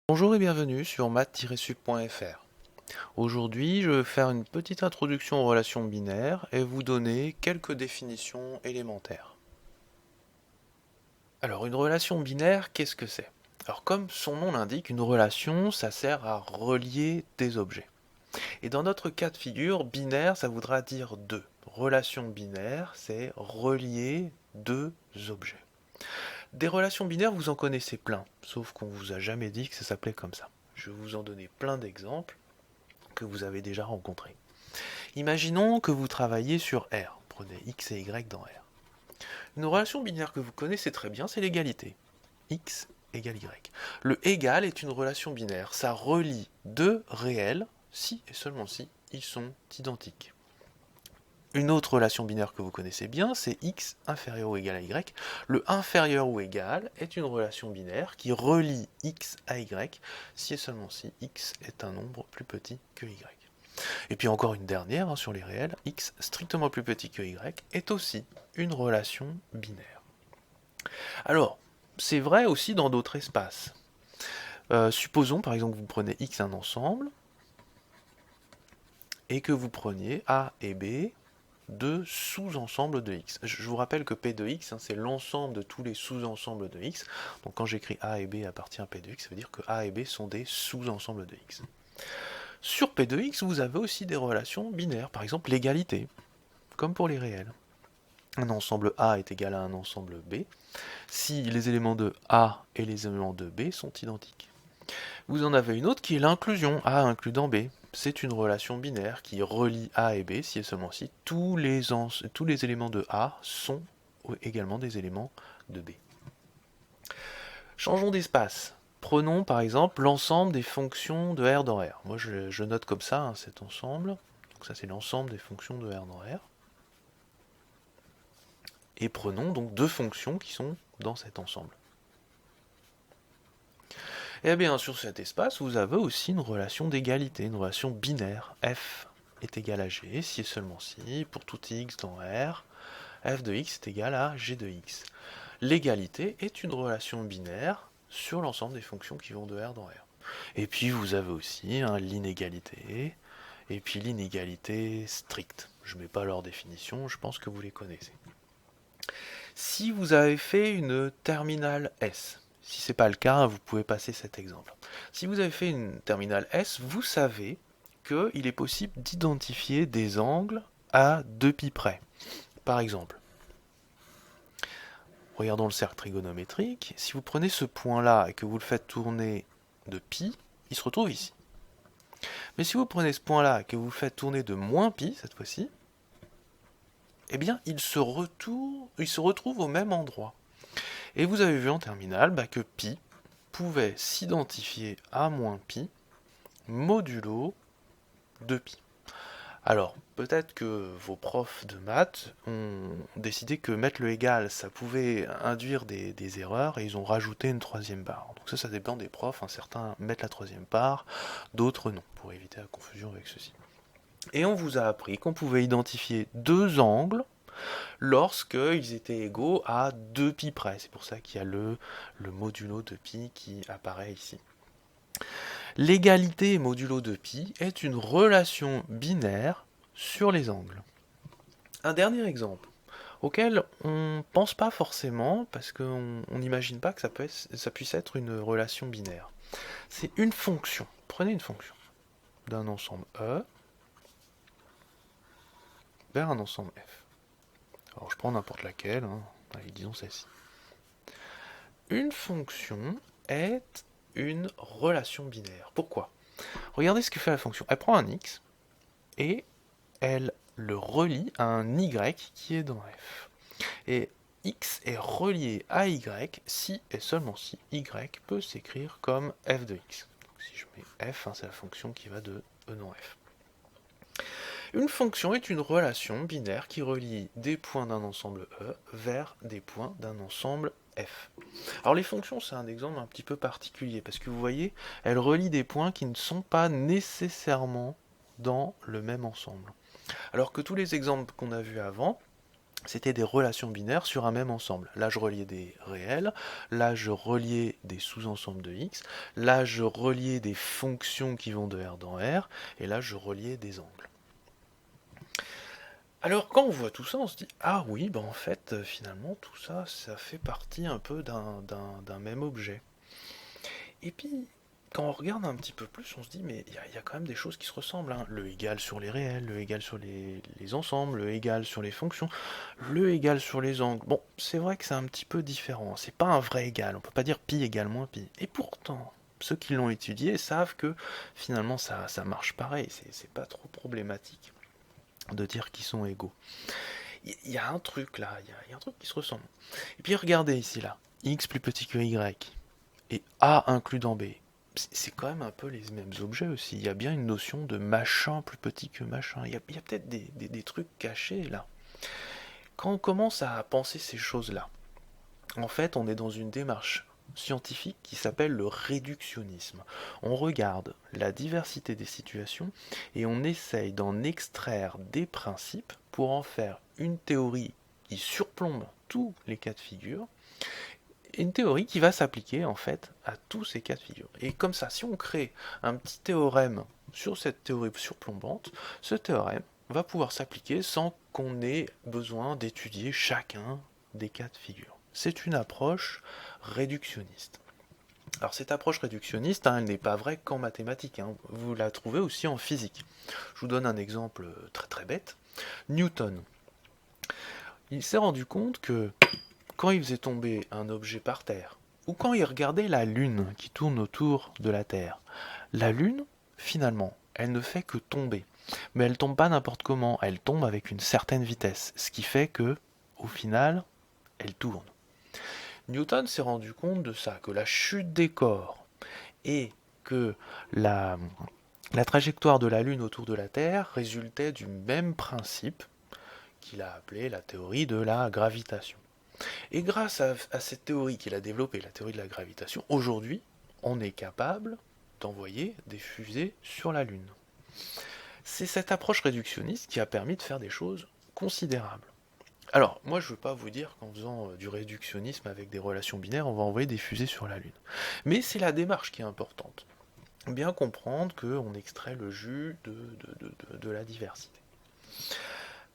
Bonjour et bienvenue sur math-sup.fr. Aujourd'hui, je vais faire une petite introduction aux relations binaires et vous donner quelques définitions élémentaires. Alors, une relation binaire, qu'est-ce que c'est? Alors, comme son nom l'indique, une relation, ça sert à relier des objets. Et dans notre cas de figure, binaire, ça voudra dire deux. Relation binaire, c'est relier deux objets. Des relations binaires, vous en connaissez plein, sauf qu'on vous a jamais dit que ça s'appelait comme ça. Je vais vous en donner plein d'exemples que vous avez déjà rencontrés. Imaginons que vous travaillez sur R. Prenez x et y dans R. Une relation binaire que vous connaissez très bien, c'est l'égalité. X égale y. Le égal est une relation binaire. Ça relie deux réels si et seulement si ils sont identiques. Une autre relation binaire que vous connaissez bien, c'est x inférieur ou égal à y. Le inférieur ou égal est une relation binaire qui relie x à y si et seulement si x est un nombre plus petit que y. Et puis encore une dernière sur les réels, x strictement plus petit que y est aussi une relation binaire. Alors, c'est vrai aussi dans d'autres espaces. Supposons par exemple que vous prenez x un ensemble et que vous preniez a et b deux sous-ensembles de x. Je vous rappelle que P de x, c'est l'ensemble de tous les sous-ensembles de x. Donc quand j'écris A et B appartient à P de x, ça veut dire que A et B sont des sous-ensembles de x. Sur P de x, vous avez aussi des relations binaires, par exemple l'égalité, comme pour les réels. Un ensemble A est égal à un ensemble B si les éléments de A et les éléments de B sont identiques. Vous en avez une autre qui est l'inclusion, A includant B. C'est une relation binaire qui relie A et B si et seulement si tous les éléments de A sont également des éléments de B. Changeons d'espace. Prenons par exemple l'ensemble des fonctions de R dans R. Moi je note comme ça cet ensemble. Donc ça c'est l'ensemble des fonctions de R dans R. Et prenons donc deux fonctions qui sont dans cet ensemble. Et bien sur cet espace, vous avez aussi une relation d'égalité, une relation binaire. F est égal à G, si et seulement si, pour tout x dans R, f de x est égal à g de x. L'égalité est une relation binaire sur l'ensemble des fonctions qui vont de R dans R. Et puis vous avez aussi l'inégalité, et puis l'inégalité stricte. Je ne mets pas leur définition, je pense que vous les connaissez. Si vous avez fait une terminale S, si ce n'est pas le cas, vous pouvez passer cet exemple. Si vous avez fait une terminale S, vous savez qu'il est possible d'identifier des angles à 2π près. Par exemple, regardons le cercle trigonométrique. Si vous prenez ce point-là et que vous le faites tourner de pi, il se retrouve ici. Mais si vous prenez ce point-là et que vous le faites tourner de moins pi, cette fois-ci, eh bien, il se retrouve au même endroit. Et vous avez vu en terminale que pi pouvait s'identifier à moins pi modulo de pi. Alors, peut-être que vos profs de maths ont décidé que mettre le égal, ça pouvait induire des erreurs, et ils ont rajouté une troisième barre. Donc ça dépend des profs, certains mettent la troisième barre, d'autres non, pour éviter la confusion avec ceci. Et on vous a appris qu'on pouvait identifier deux angles lorsqu'ils étaient égaux à 2π près. C'est pour ça qu'il y a le modulo de pi qui apparaît ici. L'égalité modulo de pi est une relation binaire sur les angles. Un dernier exemple, auquel on ne pense pas forcément, parce qu'on n'imagine pas que ça puisse être une relation binaire. C'est une fonction. Prenez une fonction d'un ensemble E vers un ensemble F. Alors je prends n'importe laquelle, allez, disons celle-ci. Une fonction est une relation binaire. Pourquoi? Regardez ce que fait la fonction. Elle prend un x et elle le relie à un y qui est dans f. Et x est relié à y si et seulement si y peut s'écrire comme f de x. Donc si je mets f, c'est la fonction qui va de e dans f. Une fonction est une relation binaire qui relie des points d'un ensemble E vers des points d'un ensemble F. Alors les fonctions, c'est un exemple un petit peu particulier, parce que vous voyez, elles relient des points qui ne sont pas nécessairement dans le même ensemble. Alors que tous les exemples qu'on a vus avant, c'était des relations binaires sur un même ensemble. Là, je reliais des réels, là, je reliais des sous-ensembles de X, là, je reliais des fonctions qui vont de R dans R, et là, je reliais des angles. Alors, quand on voit tout ça, on se dit, ah oui, ben en fait, finalement, tout ça, ça fait partie un peu d'un même objet. Et puis, quand on regarde un petit peu plus, on se dit, mais il y a quand même des choses qui se ressemblent, hein. Le égal sur les réels, le égal sur les ensembles, le égal sur les fonctions, le égal sur les angles. Bon, c'est vrai que c'est un petit peu différent, c'est pas un vrai égal, on peut pas dire pi égale moins pi. Et pourtant, ceux qui l'ont étudié savent que finalement ça marche pareil, c'est pas trop problématique de dire qu'ils sont égaux. Il y a un truc là, il y a un truc qui se ressemble. Et puis regardez ici là, x plus petit que y, et A inclus dans B, c'est quand même un peu les mêmes objets aussi. Il y a bien une notion de machin plus petit que machin. Il y a peut-être des trucs cachés là. Quand on commence à penser ces choses-là, en fait, on est dans une démarche scientifique qui s'appelle le réductionnisme. On regarde la diversité des situations et on essaye d'en extraire des principes pour en faire une théorie qui surplombe tous les cas de figure, une théorie qui va s'appliquer en fait à tous ces cas de figure. Et comme ça, si on crée un petit théorème sur cette théorie surplombante, ce théorème va pouvoir s'appliquer sans qu'on ait besoin d'étudier chacun des cas de figure. C'est une approche réductionniste. Alors cette approche réductionniste, elle n'est pas vraie qu'en mathématiques, vous la trouvez aussi en physique. Je vous donne un exemple très très bête. Newton. Il s'est rendu compte que quand il faisait tomber un objet par terre, ou quand il regardait la Lune qui tourne autour de la Terre, la Lune, finalement, elle ne fait que tomber. Mais elle tombe pas n'importe comment, elle tombe avec une certaine vitesse, ce qui fait que, au final, elle tourne. Newton s'est rendu compte de ça, que la chute des corps et que la trajectoire de la Lune autour de la Terre résultait du même principe qu'il a appelé la théorie de la gravitation. Et grâce à cette théorie qu'il a développée, la théorie de la gravitation, aujourd'hui, on est capable d'envoyer des fusées sur la Lune. C'est cette approche réductionniste qui a permis de faire des choses considérables. Alors, moi je ne veux pas vous dire qu'en faisant du réductionnisme avec des relations binaires, on va envoyer des fusées sur la Lune. Mais c'est la démarche qui est importante. Bien comprendre qu'on extrait le jus de la diversité.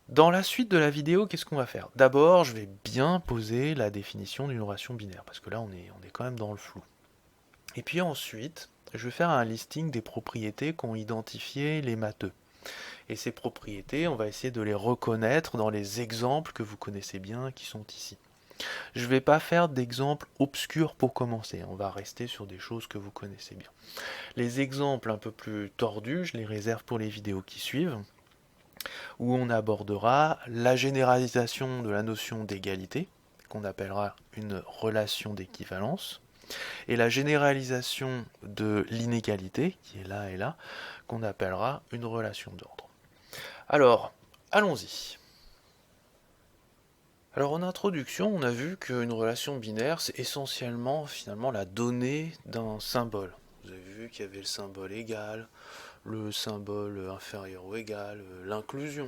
Dans la suite de la vidéo, qu'est-ce qu'on va faire? D'abord, je vais bien poser la définition d'une relation binaire, parce que là, on est quand même dans le flou. Et puis ensuite, je vais faire un listing des propriétés qu'ont identifiées les matheux. Et ces propriétés, on va essayer de les reconnaître dans les exemples que vous connaissez bien, qui sont ici. Je ne vais pas faire d'exemples obscurs pour commencer, on va rester sur des choses que vous connaissez bien. Les exemples un peu plus tordus, je les réserve pour les vidéos qui suivent, où on abordera la généralisation de la notion d'égalité, qu'on appellera une relation d'équivalence, et la généralisation de l'inégalité, qui est là et là, qu'on appellera une relation d'ordre. Alors, allons-y. Alors en introduction, on a vu qu'une relation binaire, c'est essentiellement finalement la donnée d'un symbole. Vous avez vu qu'il y avait le symbole égal, le symbole inférieur ou égal, l'inclusion,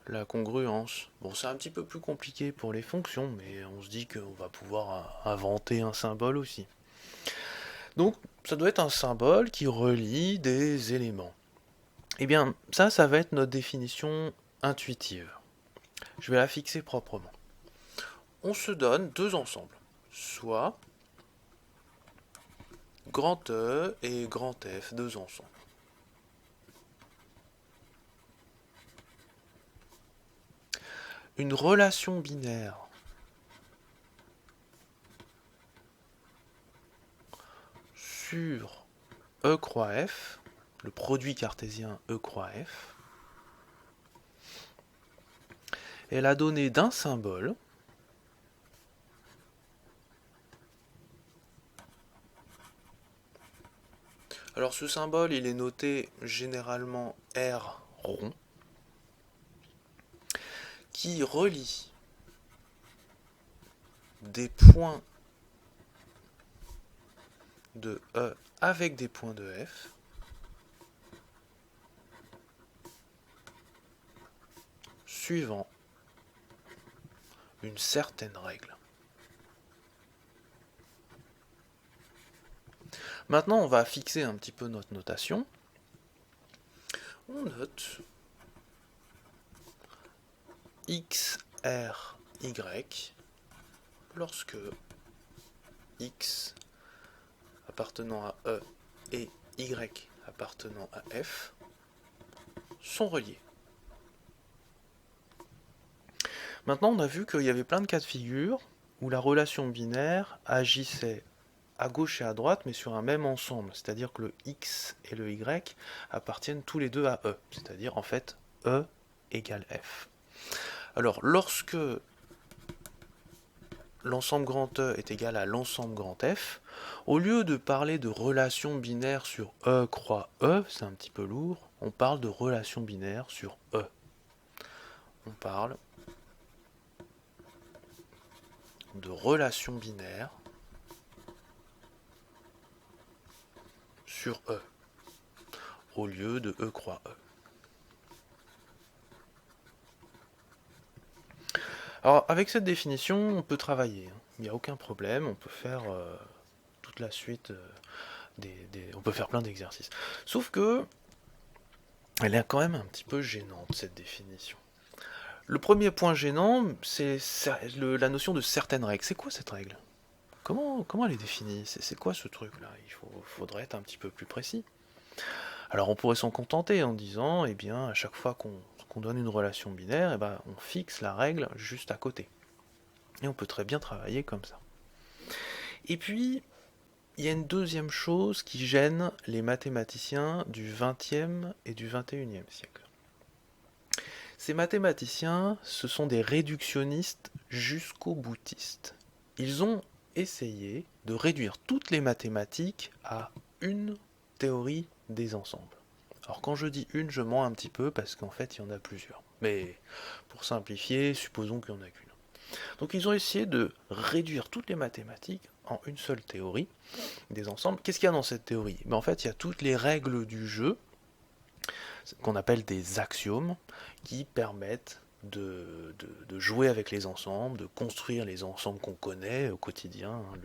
la congruence. Bon, c'est un petit peu plus compliqué pour les fonctions, mais on se dit qu'on va pouvoir inventer un symbole aussi. Donc, ça doit être un symbole qui relie des éléments. Eh bien, ça va être notre définition intuitive. Je vais la fixer proprement. On se donne deux ensembles, soit grand E et grand F, deux ensembles. Une relation binaire sur E croix F, le produit cartésien E croix F, est la donnée d'un symbole Alors ce symbole, il est noté généralement R rond, qui relie des points de E avec des points de F, suivant une certaine règle. Maintenant, on va fixer un petit peu notre notation. On note x, r, y lorsque x appartenant à E et y appartenant à F sont reliés. Maintenant, on a vu qu'il y avait plein de cas de figure où la relation binaire agissait à gauche et à droite, mais sur un même ensemble. C'est-à-dire que le x et le y appartiennent tous les deux à E. C'est-à-dire, en fait, E égale F. Alors, lorsque l'ensemble grand E est égal à l'ensemble grand F, au lieu de parler de relation binaire sur E croix E, c'est un petit peu lourd, on parle de relation binaire sur E. On parle de relation binaire sur E, au lieu de E croix E. Alors, avec cette définition, on peut travailler, il n'y a aucun problème, on peut faire toute la suite, on peut faire plein d'exercices. Sauf que, elle est quand même un petit peu gênante, cette définition. Le premier point gênant, c'est la notion de certaines règles. C'est quoi cette règle ? Comment elle est définie ? C'est quoi ce truc-là ? Faudrait être un petit peu plus précis. Alors on pourrait s'en contenter en disant, eh bien, à chaque fois qu'on donne une relation binaire, eh ben, on fixe la règle juste à côté. Et on peut très bien travailler comme ça. Et puis, il y a une deuxième chose qui gêne les mathématiciens du XXe et du XXIe siècle. Ces mathématiciens, ce sont des réductionnistes jusqu'au boutistes. Ils ont essayé de réduire toutes les mathématiques à une théorie des ensembles. Alors quand je dis une, je mens un petit peu parce qu'en fait il y en a plusieurs. Mais pour simplifier, supposons qu'il n'y en a qu'une. Donc ils ont essayé de réduire toutes les mathématiques en une seule théorie des ensembles. Qu'est-ce qu'il y a dans cette théorie ? En fait, il y a toutes les règles du jeu qu'on appelle des axiomes, qui permettent de jouer avec les ensembles, de construire les ensembles qu'on connaît au quotidien, hein,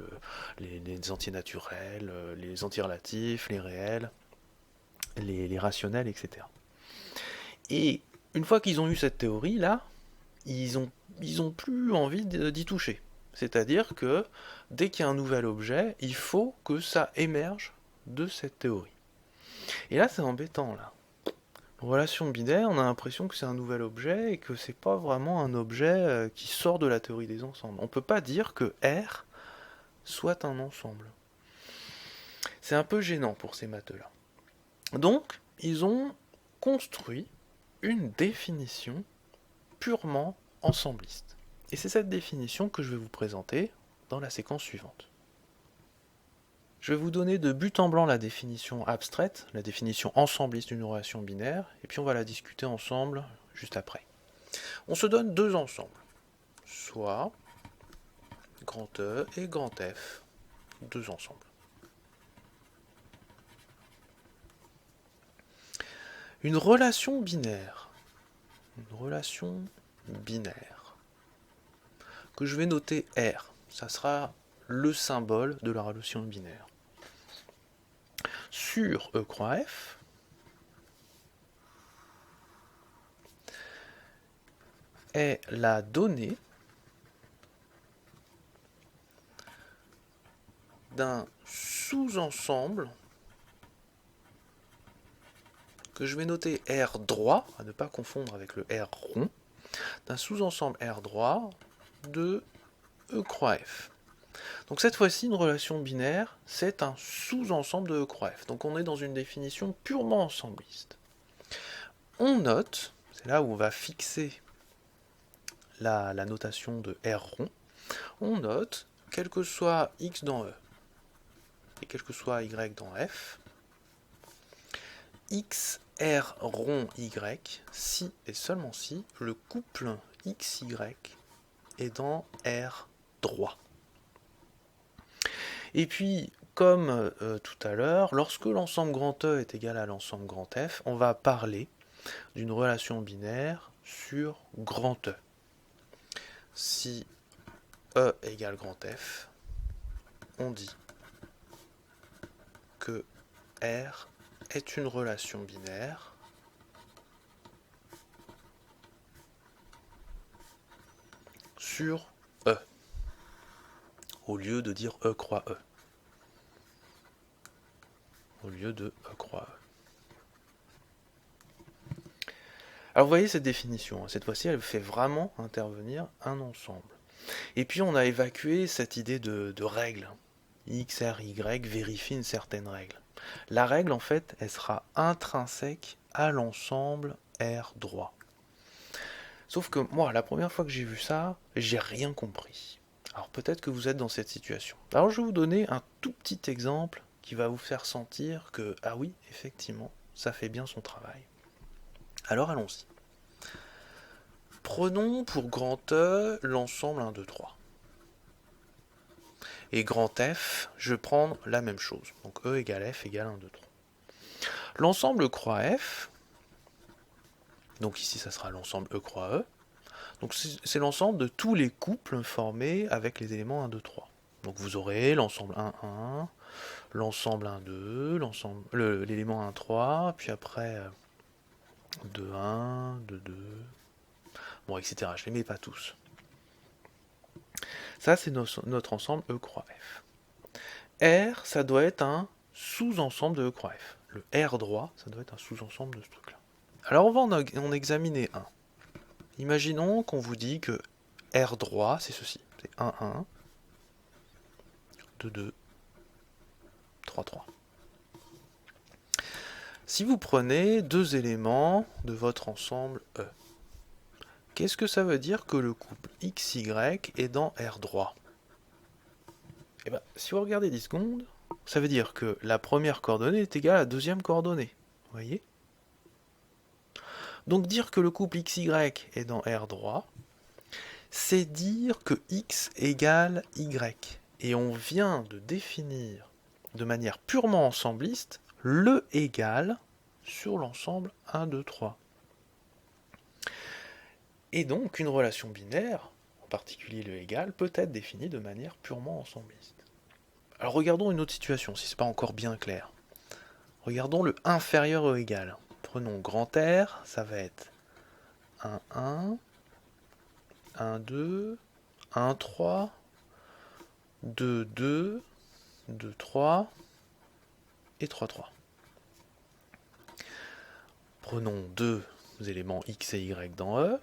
les entiers naturels, les entiers relatifs, les réels, les rationnels, etc. Et une fois qu'ils ont eu cette théorie-là, ils ont plus envie d'y toucher. C'est-à-dire que dès qu'il y a un nouvel objet, il faut que ça émerge de cette théorie. Et là, c'est embêtant, là. Relation binaire, on a l'impression que c'est un nouvel objet et que c'est pas vraiment un objet qui sort de la théorie des ensembles. On peut pas dire que R soit un ensemble. C'est un peu gênant pour ces maths-là. Donc, ils ont construit une définition purement ensembliste. Et c'est cette définition que je vais vous présenter dans la séquence suivante. Je vais vous donner de but en blanc la définition abstraite, la définition ensembliste d'une relation binaire, et puis on va la discuter ensemble juste après. On se donne deux ensembles, soit grand E et grand F, deux ensembles. Une relation binaire, que je vais noter R, ça sera le symbole de la relation binaire. Sur E croix F, est la donnée d'un sous-ensemble que je vais noter R droit, à ne pas confondre avec le R rond, d'un sous-ensemble R droit de E croix F. Donc cette fois-ci, une relation binaire, c'est un sous-ensemble de E croix F. Donc on est dans une définition purement ensembliste. On note, c'est là où on va fixer la notation de R rond, on note, quel que soit X dans E, et quel que soit Y dans F, X, R rond Y, si et seulement si, le couple XY est dans R droit. Et puis, comme tout à l'heure, lorsque l'ensemble grand E est égal à l'ensemble grand F, on va parler d'une relation binaire sur grand E. si E égale grand F, on dit que R est une relation binaire sur E, au lieu de dire E croix E. Au lieu de E croix E. Alors vous voyez cette définition, cette fois-ci elle fait vraiment intervenir un ensemble. Et puis on a évacué cette idée de règle. X, R, Y vérifie une certaine règle. La règle en fait, elle sera intrinsèque à l'ensemble R droit. Sauf que moi, la première fois que j'ai vu ça, j'ai rien compris. Alors peut-être que vous êtes dans cette situation. Alors je vais vous donner un tout petit exemple qui va vous faire sentir que, ah oui, effectivement, ça fait bien son travail. Alors allons-y. Prenons pour grand E l'ensemble 1, 2, 3. Et grand F, je vais prendre la même chose. Donc E égale F égale 1, 2, 3. L'ensemble croix F, donc ici ça sera l'ensemble E croix E, donc c'est l'ensemble de tous les couples formés avec les éléments 1, 2, 3. Donc vous aurez l'ensemble 1, 1, l'ensemble 1, 2, l'élément 1, 3, puis après 2, 1, 2, 2, bon, etc. Je ne les mets pas tous. Ça, c'est notre ensemble E croix F. R, ça doit être un sous-ensemble de E croix F. Le R droit, ça doit être un sous-ensemble de ce truc-là. Alors on va en examiner un. Imaginons qu'on vous dit que R droit, c'est ceci. C'est 1, 1, 2, 2, 3, 3. Si vous prenez deux éléments de votre ensemble E, qu'est-ce que ça veut dire que le couple XY est dans R droit? Eh bien, si vous regardez 10 secondes, ça veut dire que la première coordonnée est égale à la deuxième coordonnée. Vous voyez? Donc dire que le couple XY est dans R droit, c'est dire que X égale Y. Et on vient de définir de manière purement ensembliste le égal sur l'ensemble 1, 2, 3. Et donc une relation binaire, en particulier le égal, peut être définie de manière purement ensembliste. Alors regardons une autre situation, si ce n'est pas encore bien clair. Regardons le inférieur au égal. Prenons grand R, ça va être 1, 1, 1, 2, 1, 3, 2, 2, 2, 3 et 3, 3. Prenons deux éléments X et Y dans E.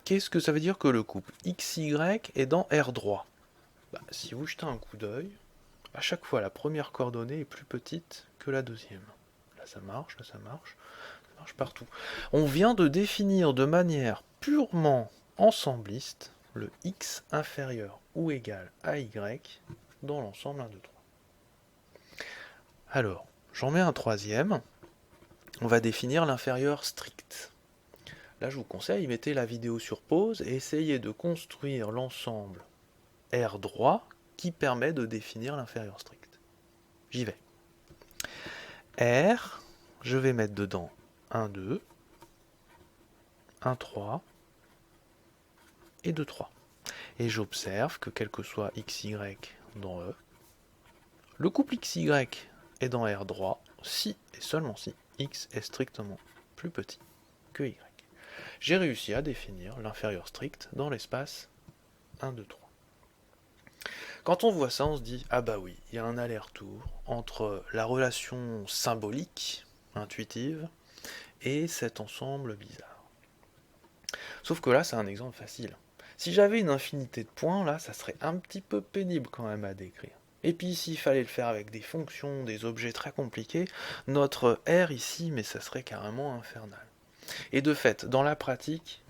Qu'est-ce que ça veut dire que le couple XY est dans R droit? Si vous jetez un coup d'œil, à chaque fois la première coordonnée est plus petite que la deuxième. Là ça marche, ça marche partout. On vient de définir de manière purement ensembliste le X inférieur ou égal à Y dans l'ensemble 1, 2, 3. Alors, j'en mets un troisième. On va définir l'inférieur strict. Là, je vous conseille, mettez la vidéo sur pause et essayez de construire l'ensemble R droit qui permet de définir l'inférieur strict. J'y vais. R, je vais mettre dedans 1, 2, 1, 3 et 2, 3. Et j'observe que quel que soit XY dans E, le couple XY est dans R droit si et seulement si X est strictement plus petit que Y. J'ai réussi à définir l'inférieur strict dans l'espace 1, 2, 3. Quand on voit ça, on se dit, ah bah oui, il y a un aller-retour entre la relation symbolique, intuitive, et cet ensemble bizarre. Sauf que là, c'est un exemple facile. Si j'avais une infinité de points, là, ça serait un petit peu pénible quand même à décrire. Et puis s'il fallait le faire avec des fonctions, des objets très compliqués, notre R ici, mais ça serait carrément infernal. Et de fait, dans la pratique,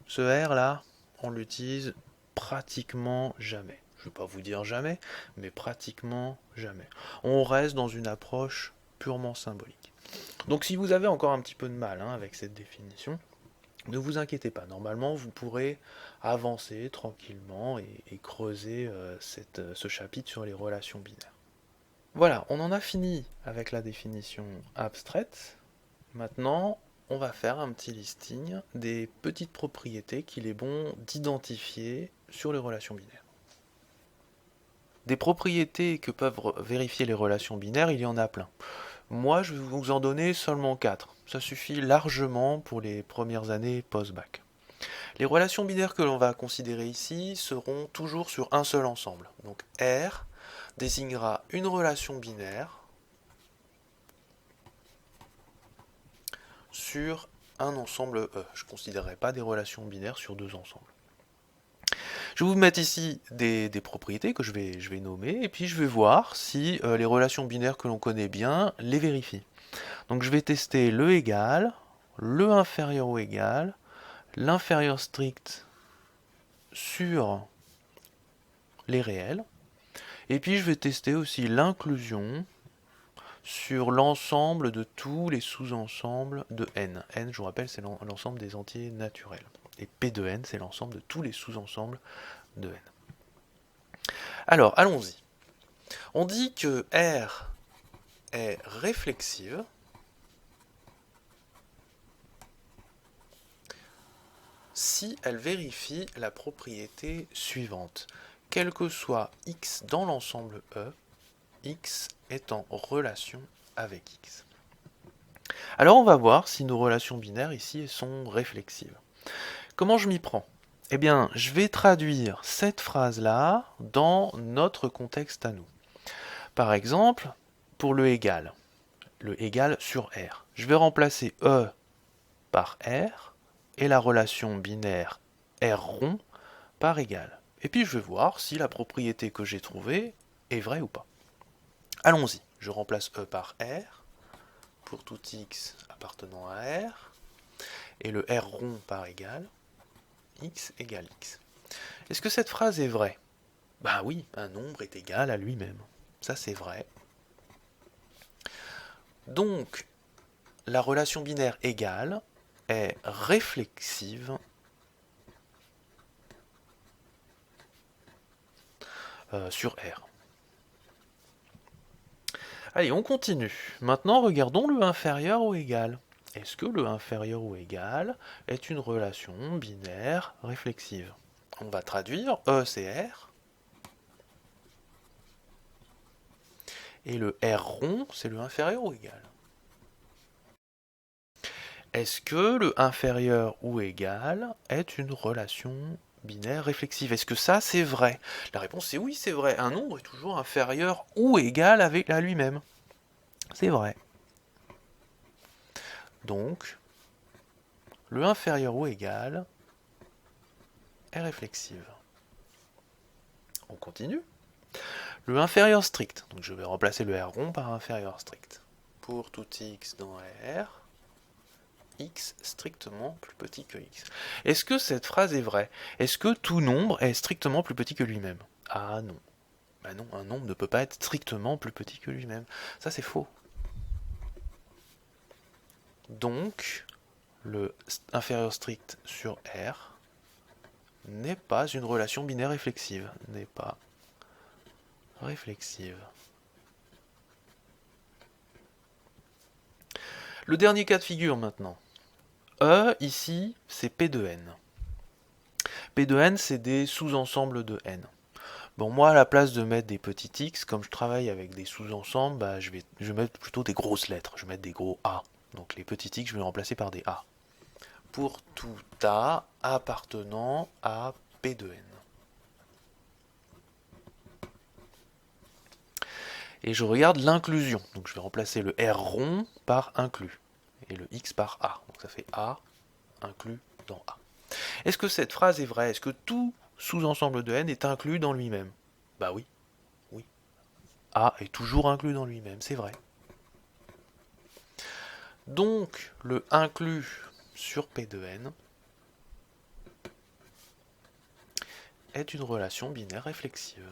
ce R là, on l'utilise pratiquement jamais. Je ne vais pas vous dire jamais, mais pratiquement jamais. On reste dans une approche purement symbolique. Donc si vous avez encore un petit peu de mal avec cette définition, ne vous inquiétez pas. Normalement, vous pourrez avancer tranquillement et creuser ce chapitre sur les relations binaires. Voilà, on en a fini avec la définition abstraite. Maintenant, on va faire un petit listing des petites propriétés qu'il est bon d'identifier sur les relations binaires. Des propriétés que peuvent vérifier les relations binaires, il y en a plein. Moi, je vais vous en donner seulement 4. Ça suffit largement pour les premières années post-bac. Les relations binaires que l'on va considérer ici seront toujours sur un seul ensemble. Donc R désignera une relation binaire sur un ensemble E. Je ne considérerai pas des relations binaires sur deux ensembles. Je vais vous mettre ici des propriétés que je vais nommer, et puis je vais voir si les relations binaires que l'on connaît bien les vérifient. Donc je vais tester le égal, le inférieur ou égal, l'inférieur strict sur les réels, et puis je vais tester aussi l'inclusion sur l'ensemble de tous les sous-ensembles de n. n, je vous rappelle, c'est l'ensemble des entiers naturels. Et P de n, c'est l'ensemble de tous les sous-ensembles de n. Alors, allons-y. On dit que R est réflexive si elle vérifie la propriété suivante. Quel que soit x dans l'ensemble E, x est en relation avec x. Alors on va voir si nos relations binaires ici sont réflexives. Comment je m'y prends? Eh bien, je vais traduire cette phrase-là dans notre contexte à nous. Par exemple, pour le égal sur R, je vais remplacer E par R et la relation binaire R rond par égal. Et puis je vais voir si la propriété que j'ai trouvée est vraie ou pas. Allons-y, je remplace E par R pour tout x appartenant à R et le R rond par égal, x égale x. Est-ce que cette phrase est vraie? Ben oui, un nombre est égal à lui-même. Ça c'est vrai. Donc, la relation binaire égale est réflexive sur R. Allez, on continue. Maintenant, regardons le inférieur ou égal. Est-ce que le inférieur ou égal est une relation binaire réflexive? On va traduire E c'est R. Et le R rond, c'est le inférieur ou égal. Est-ce que le inférieur ou égal est une relation binaire réflexive? Est-ce que ça, c'est vrai? La réponse est oui, c'est vrai. Un nombre est toujours inférieur ou égal à lui-même. C'est vrai. Donc, le inférieur ou égal est réflexive. On continue. Le inférieur strict. Donc je vais remplacer le R rond par inférieur strict. Pour tout x dans R, x strictement plus petit que x. Est-ce que cette phrase est vraie? Est-ce que tout nombre est strictement plus petit que lui-même? Ah non. Ben non, un nombre ne peut pas être strictement plus petit que lui-même. Ça c'est faux. Donc, le inférieur strict sur R n'est pas une relation binaire réflexive. N'est pas réflexive. Le dernier cas de figure maintenant. E, ici, c'est P de n. P de n, c'est des sous-ensembles de n. Bon, moi, à la place de mettre des petits x, comme je travaille avec des sous-ensembles, bah, je vais mettre plutôt des grosses lettres. Je vais mettre des gros A. Donc les petits x, je vais les remplacer par des A. Pour tout A appartenant à P de n. Et je regarde l'inclusion. Donc je vais remplacer le R rond par inclus. Et le x par A. Donc ça fait A inclus dans A. Est-ce que cette phrase est vraie? Est-ce que tout sous-ensemble de n est inclus dans lui-même? Bah oui. Oui. A est toujours inclus dans lui-même, c'est vrai. Donc le inclus sur P de n est une relation binaire réflexive.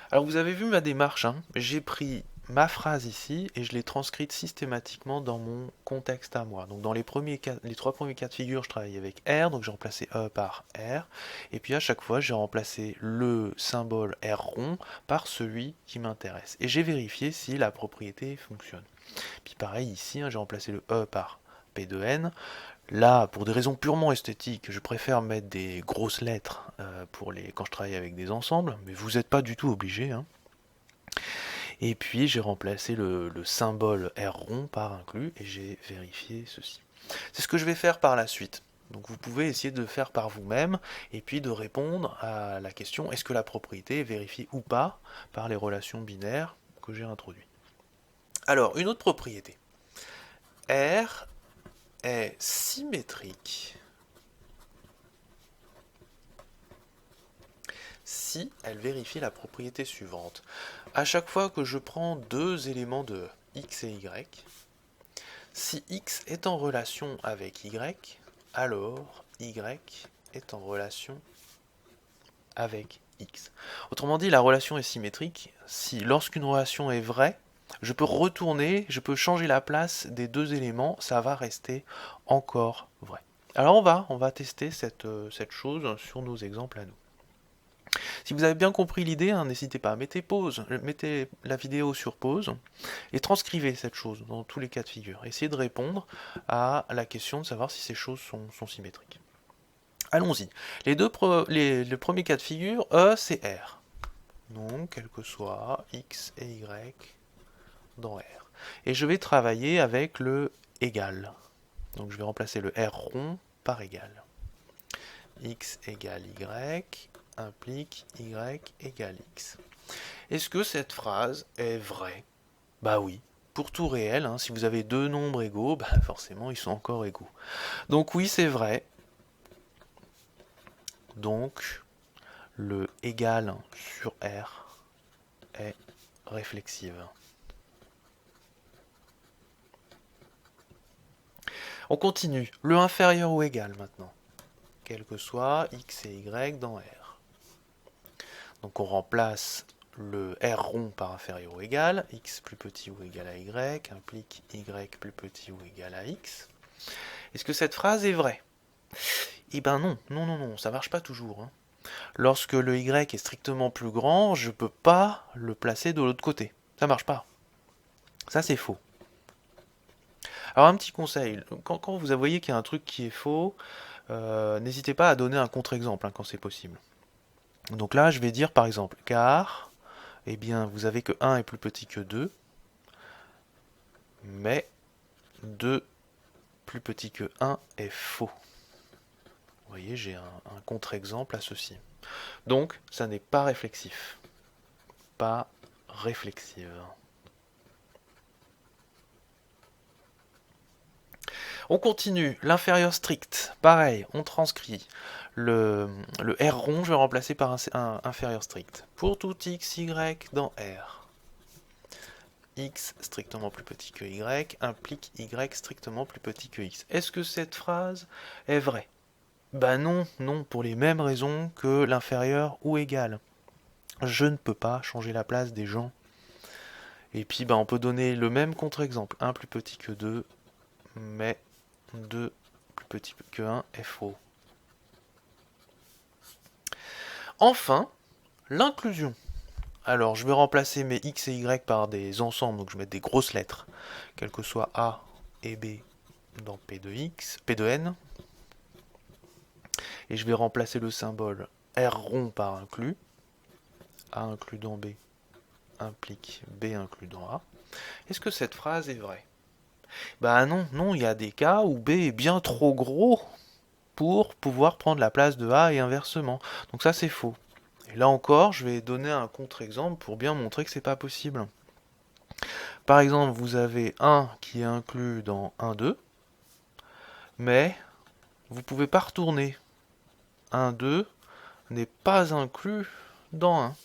Alors vous avez vu ma démarche, hein. J'ai pris ma phrase ici et je l'ai transcrite systématiquement dans mon contexte à moi. Donc dans les trois premiers cas de figure, je travaille avec R, donc j'ai remplacé E par R, et puis à chaque fois, j'ai remplacé le symbole R rond par celui qui m'intéresse. Et j'ai vérifié si la propriété fonctionne. Puis pareil ici, hein, j'ai remplacé le E par P de N. Là, pour des raisons purement esthétiques, je préfère mettre des grosses lettres quand je travaille avec des ensembles, mais vous n'êtes pas du tout obligé, hein. Et puis j'ai remplacé le symbole R rond par inclus et j'ai vérifié ceci. C'est ce que je vais faire par la suite. Donc vous pouvez essayer de le faire par vous-même et puis de répondre à la question est-ce que la propriété est vérifiée ou pas par les relations binaires que j'ai introduites. Alors, une autre propriété. R est symétrique si elle vérifie la propriété suivante. À chaque fois que je prends deux éléments de x et y, si x est en relation avec y, alors y est en relation avec x. Autrement dit, la relation est symétrique si lorsqu'une relation est vraie, je peux retourner, je peux changer la place des deux éléments, ça va rester encore vrai. Alors on va tester cette chose sur nos exemples à nous. Si vous avez bien compris l'idée, hein, n'hésitez pas, mettez la vidéo sur pause et transcrivez cette chose dans tous les cas de figure. Essayez de répondre à la question de savoir si ces choses sont symétriques. Allons-y. Le premier cas de figure, E, c'est R. Donc, quel que soit X et Y dans R. Et je vais travailler avec le égal. Donc, je vais remplacer le R rond par égal. X égale Y implique Y égale X. Est-ce que cette phrase est vraie? Bah oui. Pour tout réel, hein, si vous avez deux nombres égaux, bah forcément ils sont encore égaux. Donc oui, c'est vrai. Donc, le égal sur R est réflexive. On continue. Le inférieur ou égal maintenant. Quel que soit x et y dans R. Donc on remplace le R rond par inférieur ou égal. X plus petit ou égal à y implique y plus petit ou égal à x. Est-ce que cette phrase est vraie? Eh ben non, ça marche pas toujours, hein. Lorsque le y est strictement plus grand, je peux pas le placer de l'autre côté. Ça marche pas. Ça c'est faux. Alors un petit conseil, quand vous voyez qu'il y a un truc qui est faux, n'hésitez pas à donner un contre-exemple hein, quand c'est possible. Donc là, je vais dire par exemple, car, eh bien, vous avez que 1 est plus petit que 2, mais 2 plus petit que 1 est faux. Vous voyez, j'ai un contre-exemple à ceci. Donc, ça n'est pas réflexif. Pas réflexive. On continue, l'inférieur strict, pareil, on transcrit. Le R rond, je vais remplacer par un inférieur strict. Pour tout x, y dans R, x strictement plus petit que y implique y strictement plus petit que x. Est-ce que cette phrase est vraie? Ben non, pour les mêmes raisons que l'inférieur ou égal. Je ne peux pas changer la place des gens. Et puis on peut donner le même contre-exemple. 1 plus petit que 2, mais 2 plus petit que 1 est faux. Enfin, l'inclusion. Alors, je vais remplacer mes x et y par des ensembles, donc je vais mettre des grosses lettres, quelles que soient A et B dans P de x, P de n. Et je vais remplacer le symbole R rond par inclus. A inclus dans B implique B inclus dans A. Est-ce que cette phrase est vraie? Bah non, il y a des cas où B est bien trop gros pour pouvoir prendre la place de A et inversement. Donc ça c'est faux. Et là encore, je vais donner un contre-exemple pour bien montrer que c'est pas possible. Par exemple, vous avez 1 qui est inclus dans 1, 2, mais vous ne pouvez pas retourner. 1, 2 n'est pas inclus dans 1.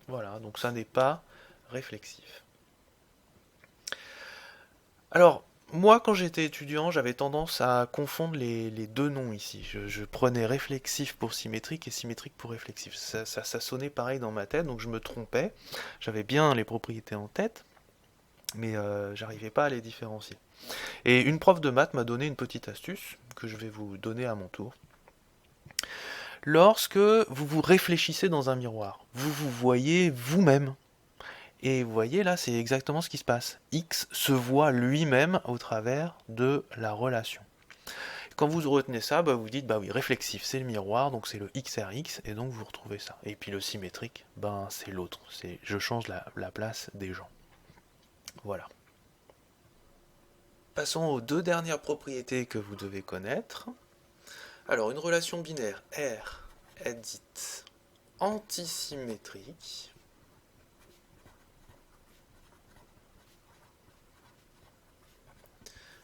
Voilà, donc ça n'est pas réflexif. Alors, moi, quand j'étais étudiant, j'avais tendance à confondre les deux noms ici. Je prenais réflexif pour symétrique et symétrique pour réflexif. Ça sonnait pareil dans ma tête, donc je me trompais. J'avais bien les propriétés en tête. mais j'arrivais pas à les différencier. Et une prof de maths m'a donné une petite astuce que je vais vous donner à mon tour. Lorsque vous vous réfléchissez dans un miroir, vous vous voyez vous-même. Et vous voyez là, c'est exactement ce qui se passe. X se voit lui-même au travers de la relation. Quand vous retenez ça, bah vous dites, bah oui, réflexif, c'est le miroir, donc c'est le XRX, et donc vous retrouvez ça. Et puis le symétrique, ben c'est l'autre. C'est je change la place des gens. Voilà. Passons aux deux dernières propriétés que vous devez connaître. Alors, une relation binaire R est dite antisymétrique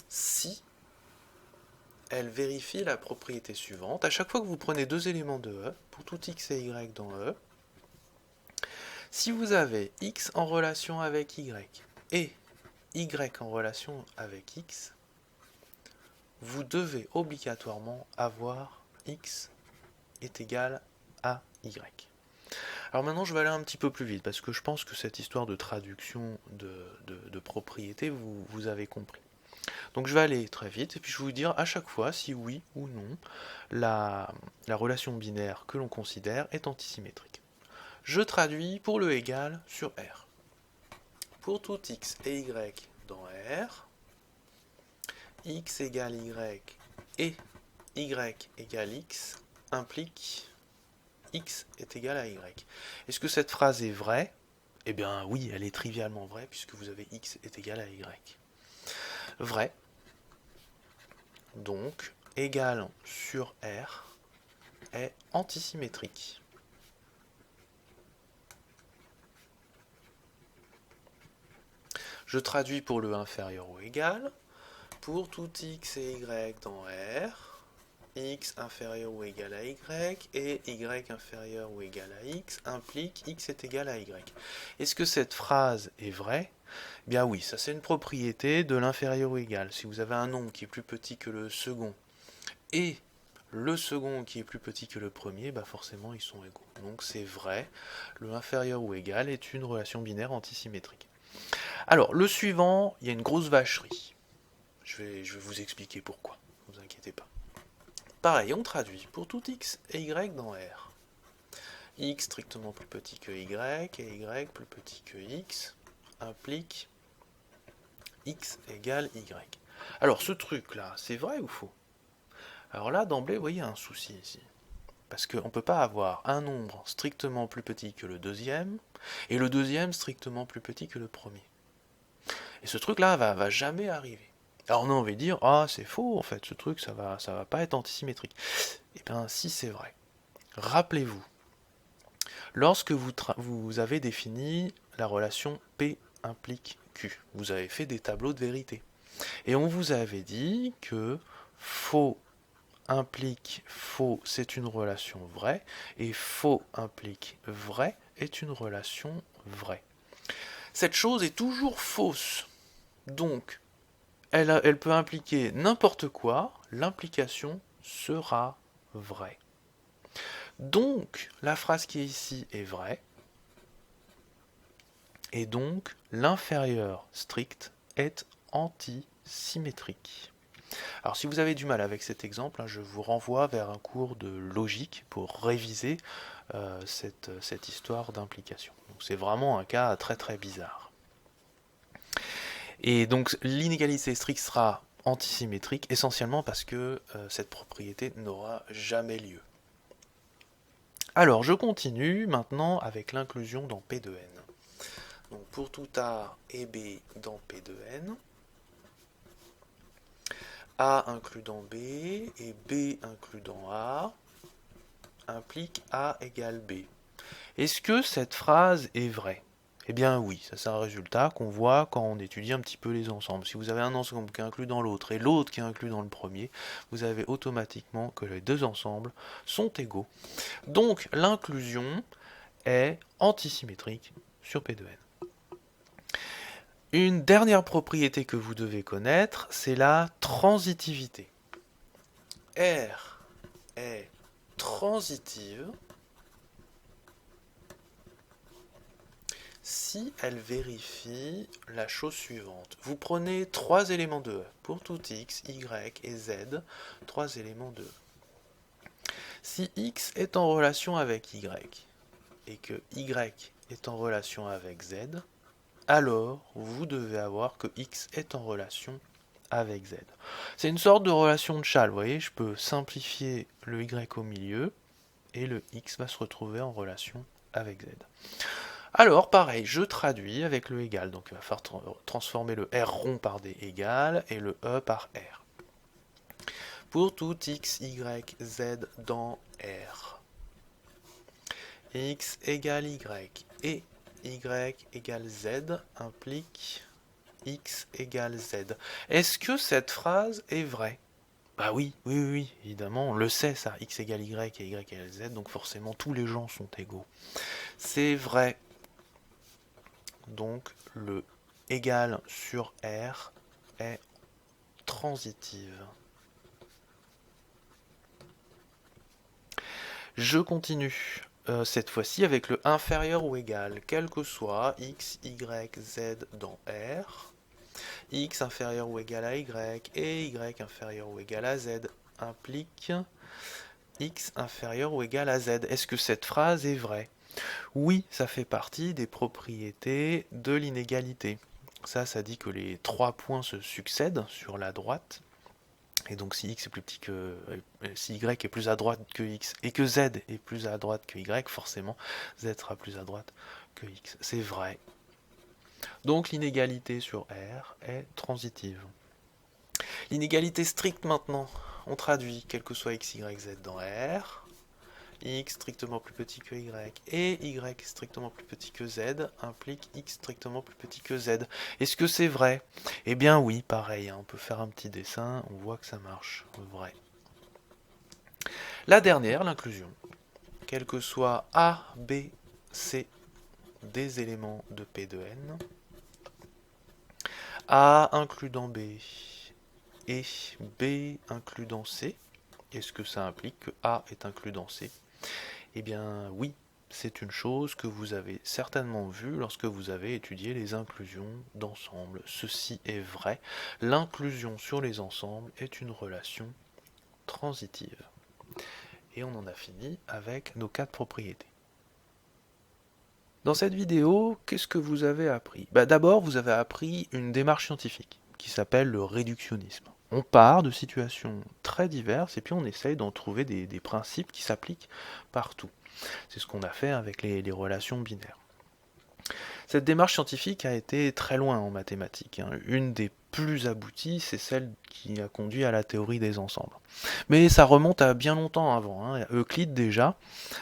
si elle vérifie la propriété suivante. À chaque fois que vous prenez deux éléments de E, pour tout x et y dans E, si vous avez x en relation avec y et y en relation avec x, vous devez obligatoirement avoir x est égal à y. Alors maintenant, je vais aller un petit peu plus vite, parce que je pense que cette histoire de traduction de propriété, vous avez compris. Donc je vais aller très vite, et puis je vais vous dire à chaque fois si oui ou non la relation binaire que l'on considère est antisymétrique. Je traduis pour le égal sur R. Pour tout x et y dans R, x égale y et y égale x implique x est égal à y. Est-ce que cette phrase est vraie? Eh bien oui, elle est trivialement vraie puisque vous avez x est égal à y. Vrai. Donc, égal sur R est antisymétrique. Je traduis pour le inférieur ou égal. Pour tout x et y dans R, x inférieur ou égal à y et y inférieur ou égal à x implique x est égal à y. Est-ce que cette phrase est vraie? Bien oui, ça c'est une propriété de l'inférieur ou égal. Si vous avez un nombre qui est plus petit que le second et le second qui est plus petit que le premier, bah forcément ils sont égaux. Donc c'est vrai, le inférieur ou égal est une relation binaire antisymétrique. Alors le suivant, il y a une grosse vacherie. Je vais vous expliquer pourquoi, ne vous inquiétez pas. Pareil, on traduit pour tout x et y dans R. X strictement plus petit que y et y plus petit que x implique x égale y. Alors ce truc là, c'est vrai ou faux? Alors là, d'emblée, vous voyez un souci ici. Parce qu'on ne peut pas avoir un nombre strictement plus petit que le deuxième, et le deuxième strictement plus petit que le premier. Et ce truc-là va jamais arriver. Alors on a envie de dire, ah c'est faux en fait, ce truc ça va pas être antisymétrique. Eh bien si c'est vrai. Rappelez-vous, lorsque vous avez défini la relation P implique Q, vous avez fait des tableaux de vérité. Et on vous avait dit que faux implique faux, c'est une relation vraie, et faux implique vrai est une relation vraie. Cette chose est toujours fausse, donc elle peut impliquer n'importe quoi, l'implication sera vraie. Donc la phrase qui est ici est vraie, et donc l'inférieur strict est antisymétrique. Alors si vous avez du mal avec cet exemple, je vous renvoie vers un cours de logique pour réviser cette histoire d'implication. Donc c'est vraiment un cas très très bizarre. Et donc l'inégalité stricte sera antisymétrique essentiellement parce que cette propriété n'aura jamais lieu. Alors je continue maintenant avec l'inclusion dans P de n. Donc pour tout A et B dans P de n, A inclus dans B et B inclus dans A implique A égale B. Est-ce que cette phrase est vraie? Eh bien oui, ça c'est un résultat qu'on voit quand on étudie un petit peu les ensembles. Si vous avez un ensemble qui est inclus dans l'autre et l'autre qui est inclus dans le premier, vous avez automatiquement que les deux ensembles sont égaux. Donc l'inclusion est antisymétrique sur P de n. Une dernière propriété que vous devez connaître, c'est la transitivité. R est transitive si elle vérifie la chose suivante. Vous prenez trois éléments de E. Pour tout x, y et z, trois éléments de E. Si x est en relation avec y et que y est en relation avec z, alors vous devez avoir que x est en relation avec z. C'est une sorte de relation de Chasles, vous voyez, je peux simplifier le y au milieu et le x va se retrouver en relation avec z. Alors pareil, je traduis avec le égal, donc il va falloir transformer le r rond par des égales et le e par r. Pour tout x, y, z dans R, x égale y et y égale z implique x égale z. Est-ce que cette phrase est vraie? Bah oui, évidemment, on le sait ça, x égale y et y égale z, donc forcément tous les gens sont égaux. C'est vrai. Donc le égal sur R est transitive. Je continue. Cette fois-ci avec le inférieur ou égal, quel que soit x, y, z dans R, x inférieur ou égal à y et y inférieur ou égal à z implique x inférieur ou égal à z. Est-ce que cette phrase est vraie? Oui, ça fait partie des propriétés de l'inégalité. Ça dit que les trois points se succèdent sur la droite. Et donc si x est plus petit que si y est plus à droite que x et que z est plus à droite que y, forcément z sera plus à droite que x. C'est vrai. Donc l'inégalité sur R est transitive. L'inégalité stricte maintenant, on traduit quel que soit x, y, z dans R. X strictement plus petit que y et y strictement plus petit que z implique x strictement plus petit que z. Est-ce que c'est vrai? Eh bien oui, pareil, on peut faire un petit dessin, on voit que ça marche, vrai. La dernière, l'inclusion. Quel que soit A, B, C des éléments de P de N, A includant B et B includant C, est-ce que ça implique que A est inclus dans C? Eh bien oui, c'est une chose que vous avez certainement vue lorsque vous avez étudié les inclusions d'ensemble. Ceci est vrai. L'inclusion sur les ensembles est une relation transitive. Et on en a fini avec nos quatre propriétés. Dans cette vidéo, qu'est-ce que vous avez appris? D'abord, vous avez appris une démarche scientifique qui s'appelle le réductionnisme. On part de situations très diverses et puis on essaye d'en trouver des principes qui s'appliquent partout. C'est ce qu'on a fait avec les relations binaires. Cette démarche scientifique a été très loin en mathématiques. Une des plus abouties, c'est celle qui a conduit à la théorie des ensembles. Mais ça remonte à bien longtemps avant. Euclide déjà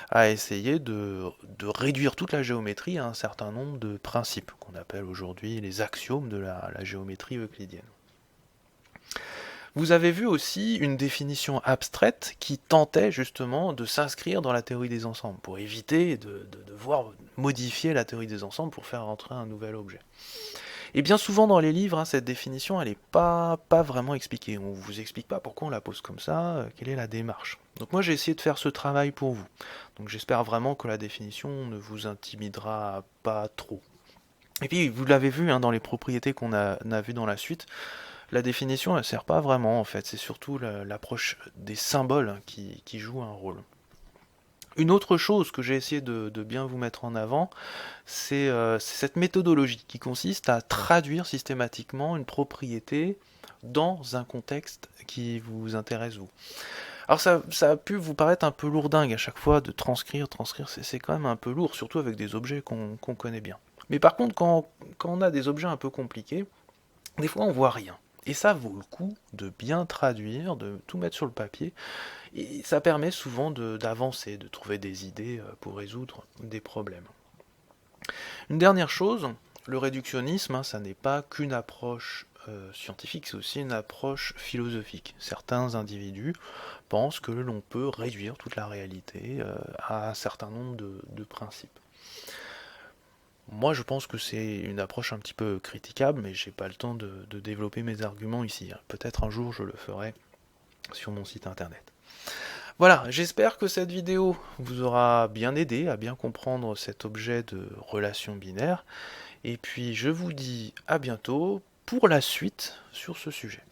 a essayé de réduire toute la géométrie à un certain nombre de principes, qu'on appelle aujourd'hui les axiomes de la géométrie euclidienne. Vous avez vu aussi une définition abstraite qui tentait justement de s'inscrire dans la théorie des ensembles, pour éviter de devoir modifier la théorie des ensembles pour faire rentrer un nouvel objet. Et bien souvent dans les livres, cette définition, elle n'est pas vraiment expliquée. On ne vous explique pas pourquoi on la pose comme ça, quelle est la démarche. Donc moi j'ai essayé de faire ce travail pour vous. Donc j'espère vraiment que la définition ne vous intimidera pas trop. Et puis vous l'avez vu dans les propriétés qu'on a vues dans la suite, la définition elle ne sert pas vraiment en fait, c'est surtout l'approche des symboles qui joue un rôle. Une autre chose que j'ai essayé de bien vous mettre en avant, c'est cette méthodologie qui consiste à traduire systématiquement une propriété dans un contexte qui vous intéresse vous. Alors ça a pu vous paraître un peu lourdingue à chaque fois de transcrire, c'est quand même un peu lourd, surtout avec des objets qu'on connaît bien. Mais par contre, quand on a des objets un peu compliqués, des fois on voit rien. Et ça vaut le coup de bien traduire, de tout mettre sur le papier. Et ça permet souvent d'avancer, de trouver des idées pour résoudre des problèmes. Une dernière chose, le réductionnisme, ça n'est pas qu'une approche scientifique, c'est aussi une approche philosophique. Certains individus pensent que l'on peut réduire toute la réalité à un certain nombre de principes. Moi, je pense que c'est une approche un petit peu critiquable, mais j'ai pas le temps de développer mes arguments ici. Peut-être un jour je le ferai sur mon site internet. Voilà, j'espère que cette vidéo vous aura bien aidé à bien comprendre cet objet de relation binaire. Et puis je vous dis à bientôt pour la suite sur ce sujet.